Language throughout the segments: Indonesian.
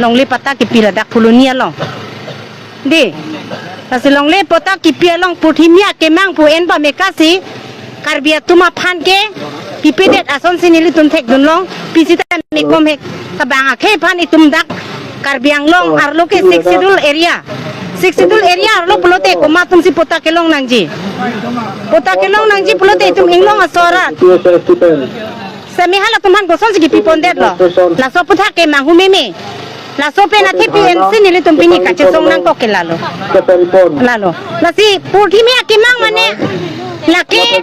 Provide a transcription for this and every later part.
long le pata ki pira dak pulunia long di kasi long le pata ki pira long putimia ke mang pu en ba mekasi karbia tuma phan ke pipedet ason sinili tum thek dun long pisita ni kom hek tabang akhe phan itum dak karbiang long arlo ke sixidul area arlo pulote koma tum si pota ke long nangji pulote itum inglong asora semihala tuman goson sigi pipondet lo la so putha ke mang humeme la so pe na tepi en sinili tum bini ka chesong nang ko ke lalo la si putimia ke mang mane laki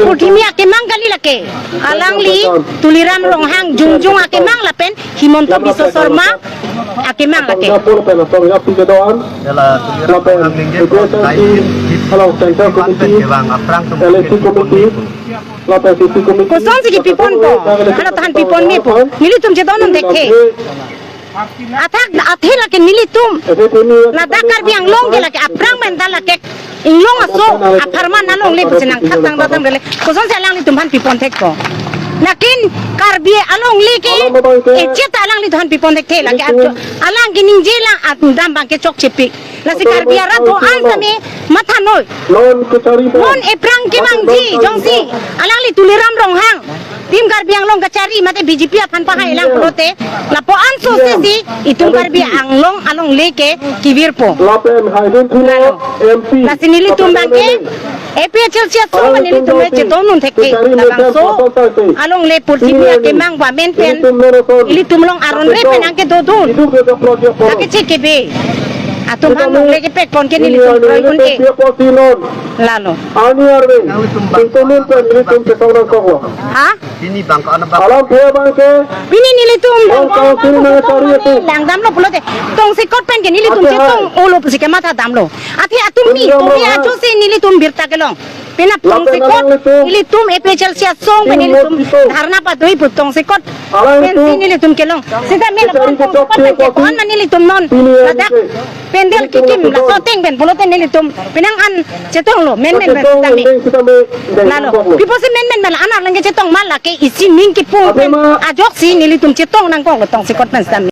putimia ke mang kali laki alang li tuliram longhang jungjung ake mang lapen himonto biso sorma ake mang laki kosong sigi pipon po kalau tahan pipon me po nili tum jedonum dekhe athak athe laki nili tum na dakar biang long ge laki aprang menda laki inglong aso aparman nalong le pusinang khatang datang bele kosong selang li tumhan pipon tek ko lakin karbi along li ke ecet alang li tuhan pipon tek lagi alang gining jela atundam bangke chok chepik lasi karbi ara to ansame matha noi mon eprang ke mangji jongsi alang li tuliram ronghang tim karbi ang long kacari mate BJP aphan pahai elang pulote lapo anso sesi itung karbi ang long along le ke kibirpo lasi nili tumbangke EPHL sia so manili tume jetonun theke labang so along le purtimia ke mang wa men pen ili tumlong aron re pen angke dodun take chekebe atum hang le ke pek pon ke nili tum roi un e lalo ani arbe tumlun pen nili tum ke songrang ko ha ini bang ana bang alam ke bang ke bini nili tum lang dam lo pulote tong sikot pen ke nili tum jetong olo pusike mata dam lo ati atum mi to ya jo se nili tum birta ke long pinap tong sikot nili tum EPHL sia song pen nili tum dharna pa doi putong sikot pen nili tum ke long sida me la tong sikot pen ke kon nili tum non ladak pendel kikim la soteng ben pulote nili tum pinang an jetong lo men tami lalo pipo si men mala anak lang jetong mala ke isi mingki pu pen ajok si nili tum jetong nang ko tong sikot pen